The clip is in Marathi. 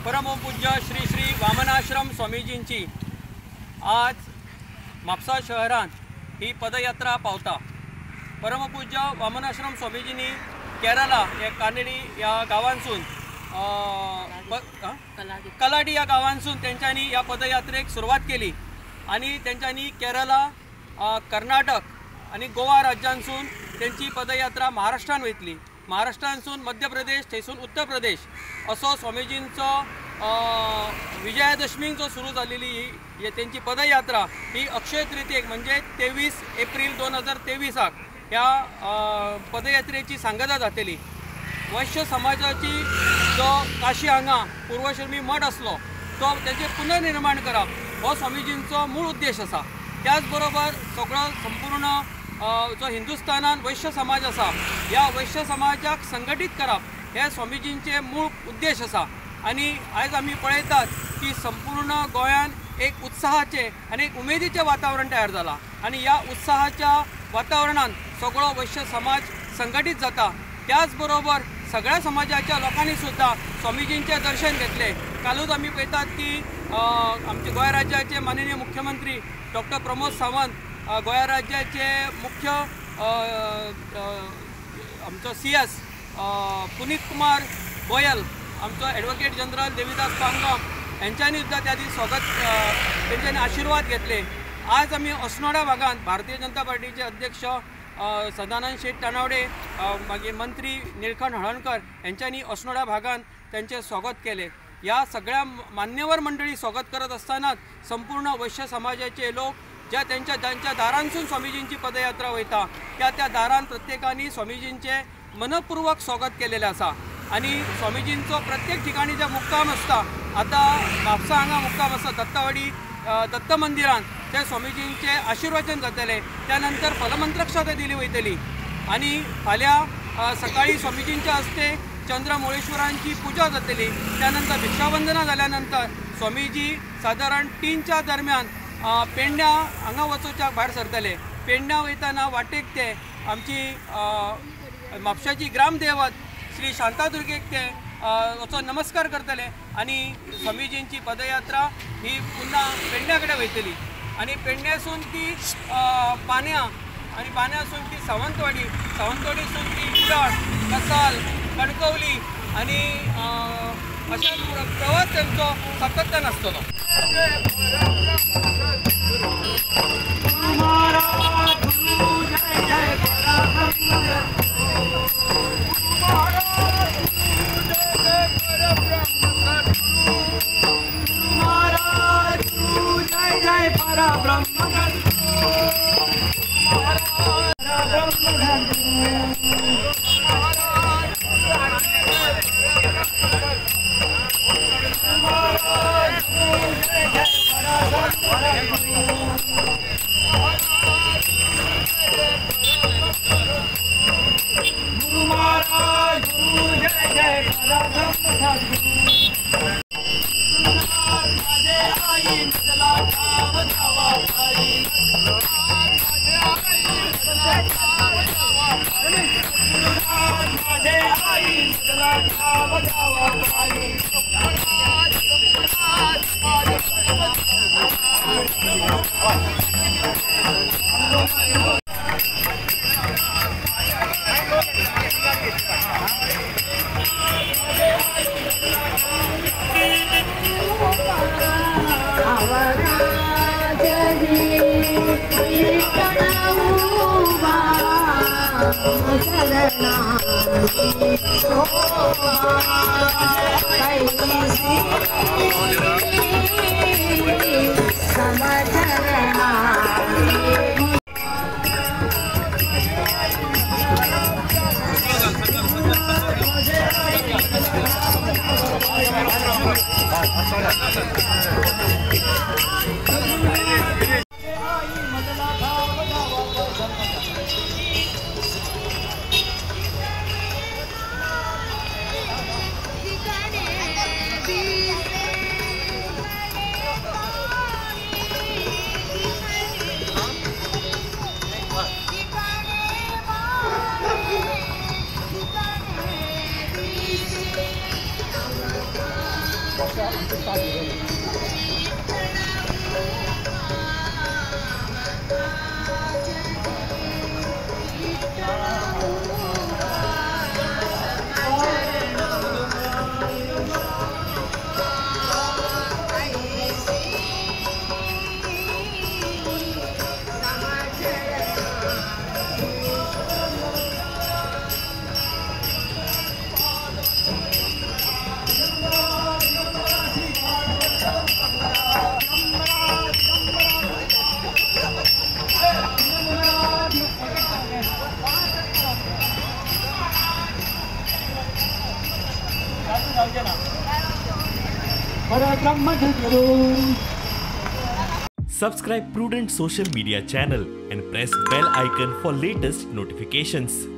परमपूज्य श्री श्री वामनाश्रम स्वामीजींची आज म्हापसा शहरान ही पदयात्रा पावता। परमपूज्य वामनाश्रम स्वामीजींनी केरला हे कानेडी या गावांसून कलाडी या गावांसून त्यांच्यानी या पदयात्रेक सुरुवात केली आणि त्यांच्यानी केरला, कर्नाटक आणि गोवा राज्यांसून त्यांची पदयात्रा महाराष्ट्रान वयतली। महाराष्ट्रांसून मध्य प्रदेश, थंयसून उत्तर प्रदेश असो स्वामीजींचो विजयादशमीक सुरू जाल्ली ही त्यांची पदयात्रा ही अक्षय तृतीयेक म्हणजे 23 एप्रिल 2023 ह्या पदयात्रेची सांगता जातली। वैश्य समाजाची जो काशी हांगा पूर्वशर्मी मठ असलो तो त्याचे पुनर्निर्माण करप हो स्वामीजींचो मूळ उद्देश आसा। त्याच बरोबर सगळो संपूर्ण जो हिंदुस्थानान वैश्य समाज आसा ह्या वैश्य समाजाक संघटीत करप हे स्वामीजींचे मूळ उद्देश आसा। आणि आज आम्ही पळयतात की संपूर्ण गोंयान एक उत्साहाचे आणि एक उमेदीचे वातावरण तयार जाला आणि या उत्साहाच्या वातावरणात सगळो वैश्य समाज संघटित जाता। त्याचबरोबर सगळ्या समाजाच्या लोकांनी सुद्धा स्वामीजींचे दर्शन घेतले। कालूच आम्ही पळयतात की आमचे गोंय राज्याचे माननीय मुख्यमंत्री डॉक्टर प्रमोद सावंत, गोंय राज्याचे मुख्य आमचो CS पुनीत कुमार गोयल, आमचो ॲडव्होकेट जनरल देविदास पांगम यांच्यानी सुद्धा त्या दिवशी स्वागत त्यांच्यानी आशीर्वाद घेतले। आज आम्ही अस्नोडा भागात भारतीय जनता पार्टीचे अध्यक्ष सदानंद शेठ तानावडे, मागीर मंत्री निळकंठ हळणकर यांच्यानी अस्नोडा भागात त्यांचे स्वागत केले। या सगळ्या मान्यवर मंडळी स्वागत करत असताना संपूर्ण वैश्य समाजाचे लोक ज्या त्यांच्या दारांसून स्वामीजींची पदयात्रा वयता त्या दारान प्रत्येकानी स्वामीजींचे मनपूर्वक स्वागत केलेले आसा। आणि स्वामीजींचो प्रत्येक ठिकाणी जे मुक्काम असता, आता म्हापसा हांगा मुक्काम आसा दत्तावाडी दत्त मंदिरान, ते स्वामीजींचे आशीर्वचन जातले। त्यानंतर फलमंत्रक्षा ते दिली वयतली आणि फाल्यां सकाळी स्वामीजींच्या हस्ते चंद्रमौळेश्वरांची पूजा जातली। त्यानंतर भिक्षावंदना जाल्यानंतर स्वामीजी साधारण 3च्या दरम्यान पेडण्या हांगा वचोवच्या भायर सरतले। पेडण्या वयताना वाटेक ते आमची म्हापशाची ग्रामदेवत श्री शांतादुर्गेक ते वचो नमस्कार करतले आणि स्वामीजींची पदयात्रा ही पुन्हा पेडण्या कडेन वयतली आणि पेडण्यासून ती पान्या आणि पान्यासून ती सावंतवाडीसून ती कुडाळ, कसाल, कणकवली आणि अशा प्रवास त्यांचो सातत्यान आसतलो। Subscribe Prudent social media channel and press bell icon for latest notifications.